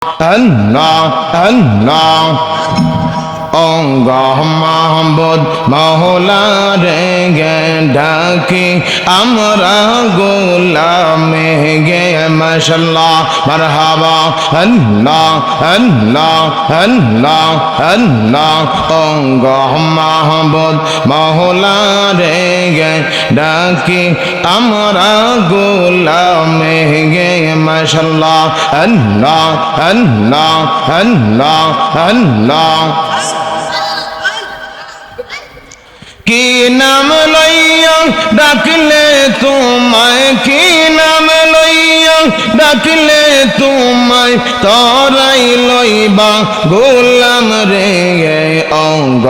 আল্লাহ আল্লাহ অঙ্গ মাহবুদ মহলা রে গে ডাকি আমরা গোলামে গে মাশাআল্লাহ মারহাবা আল্লাহ আল্লাহ আল্লাহ আল্লাহ অঙ্গ মাহবুদ মহলা রে গে ডাকি আমরা গোলামে গে মাশাআল্লাহ আল্লাহ আল্লাহ আল্লাহ আল্লাহ কি নাম লইয়া ডাকলে তোমায় কি নাম লইয়া ডাকলে তোমায় তরাই লইবা গোলাম রে অঙ্গ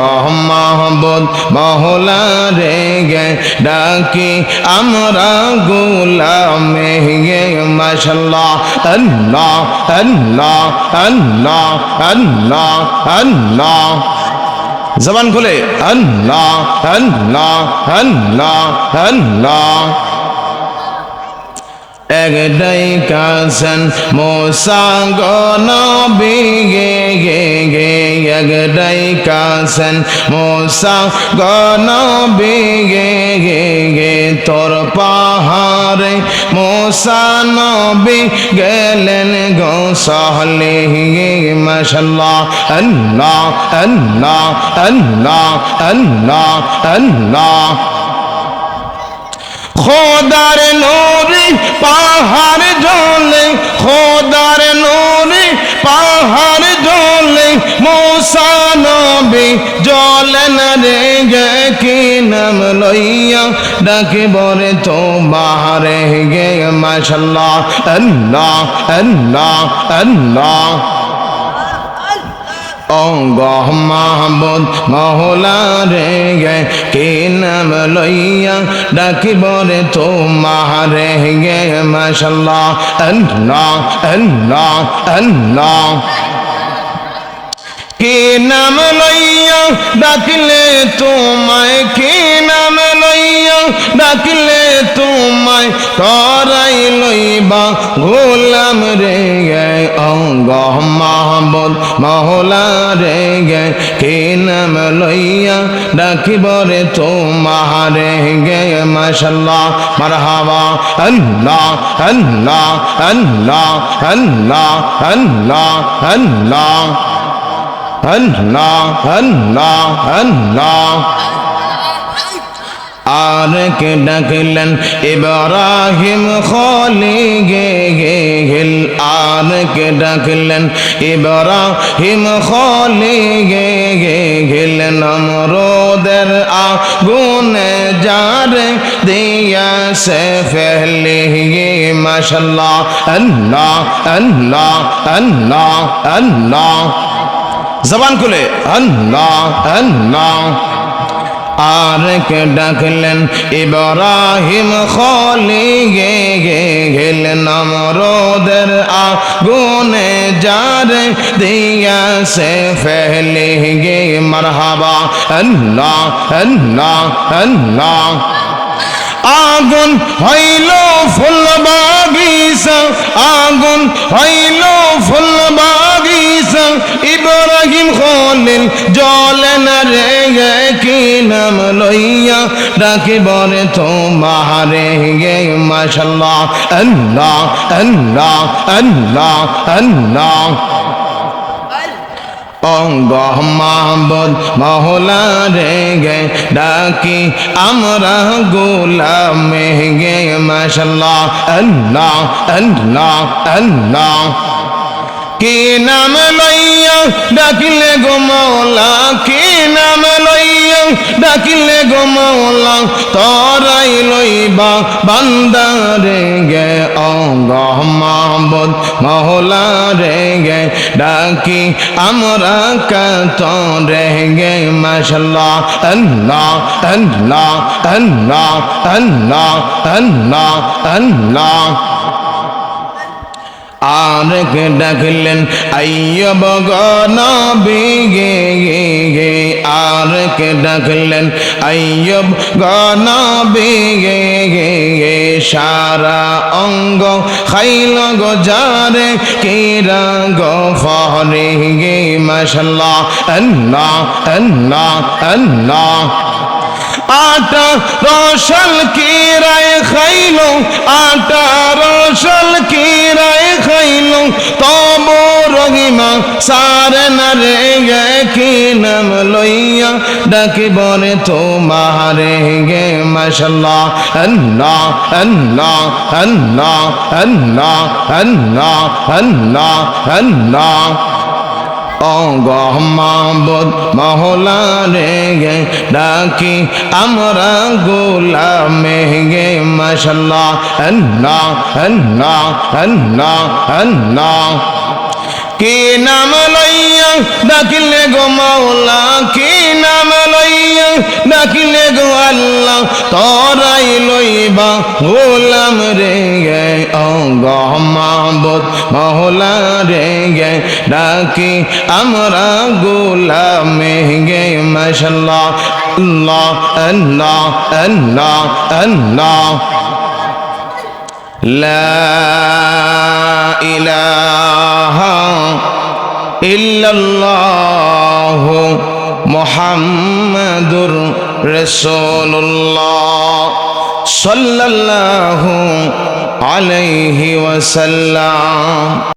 মাহবুদ মহলা রে গে ডাকি আমরা গোলামে গে মাশাআল্লাহ আল্লাহ আল্লাহ আল্লাহ আল্লাহ আল্লাহ জবান খুলে আল্লাহ আল্লাহ আল্লাহ আল্লাহ একটাই কাসন মোসা গো নবী গে গে গে একটাই কাসন মোসা গো নবী গে গে গে তোর পাহাড়ে মোসা নবী গেলেন গো সহলে গে মাশাআল্লাহ আল্লাহ আল্লাহ আল্লাহ আল্লাহ আল্লাহ খোদার নূরে পাহাড় জ্বলে খোদার নূরে পাহাড় জ্বলে মুসা নবী জ্বলেন রে গে কি নাম লইয়া ডাকে বরে তো বাহারে গে মাশাআল্লাহ আল্লাহ আল্লাহ আল্লাহ অঙ্গ মাহবুদ মহলা রে গে কি নাম লইয়া ডাকিব রে তোমারে গে মাশাআল্লাহ আল্লাহ আল্লাহ আল্লাহ কি নাম লইয়া ডাকলে তোমায় কি নাম লইয়া ডাকলে তোমায় তরাই লইবা গোলাম রে গে অঙ্গ মাহবুদ মহলা রে গে কি নাম লইয়া ডাকিব রে তোমারে গে মাশাআল্লাহ মারহাবা আল্লাহ আল্লাহ আল্লাহ আল্লাহ আল্লাহ আল্লাহ আল্লাহ আল্লাহ আল্লাহ আর কে ডাকলেন ইব্রাহিম খলিগে গে গেল আর কে ডাকলেন ইব্রাহিম খলিগে গে গেল নমরুদের আগুনে জারে দিয়া সে ফেলে গে মাশাআল্লাহ আল্লাহ আল্লাহ আল্লাহ আল্লাহ জবান খুলে আল্লাহ আল্লাহ আর কে ডাকলেন ইব্রাহিম খলিগে গে গেল নমরুদের আগুনে জারে দিয়া সে ফেলে গে মারহাবা আল্লাহ আল্লাহ আল্লাহ আগুন হইল ফুল বাগিচা আগুন হইল ফুল বাগিচা ইব্রাহিম খলিল জ্বলেন রে গে কি নাম লইয়া ডাকিব রে তোমারে গে মাশাআল্লাহ আল্লাহ আল্লাহ আল্লাহ আল্লাহ অঙ্গ মাহবুদ মহলা রে গে ডাকি আমরা গোলামে গে মাশাআল্লাহ আল্লাহ আল্লাহ আল্লাহ কি নাম লইয়া ডাকিলে গো মওলা কি নাম লইয়া ডাকিলে গো মওলা তরাই লইবা বান্দারে গে অঙ্গ মাহবুদ মহলা রে গে ডাকি আমরা কাতরে গে মাশাআল্লাহ আল্লাহ আল্লাহ আল্লাহ আল্লাহ আল্লাহ আল্লাহ আরেক ডাকলেন আইয়ুব গো নবী গে আরেক ডাকলেন আইয়ুব গো নবী গে সারা অঙ্গ খাইল গো যারে কিরা গো ফরে গে মাশাআল্লাহ আল্লাহ আল্লাহ আল্লাহ আটা রসল কিরায় খাইলো আটা রসল কিরায় খাইলো তব রহিমা সারে না রে গে কি নাম লইয়া ডাকিব রে তোমারে গে মাশাআল্লাহ আল্লাহ আল্লাহ আল্লাহ আল্লাহ আল্লাহ আল্লাহ আল্লাহ ও গো মাবুদ মওলা রে গে ডাকি আমরা গোলামে গে মাশাআল্লাহ আল্লাহ আল্লাহ আল্লাহ আল্লাহ কি নাম লইয়া ডাকিলে গো মাওলা কি নাম লইয়া ডাকিলে গো আল্লাহ তোরাই লইবা গোলাম রে গে ও গো মাবুদ মওলা রে গে ডাকি আমরা গোলামে গে মাশাআল্লাহ আল্লাহ আল্লাহ আল্লাহ আল্লাহ লা ইলাহা ইল্লাল্লাহ মুহাম্মাদুর রাসূলুল্লাহ সাল্লাল্লাহু আলাইহি ওয়াসাল্লাম।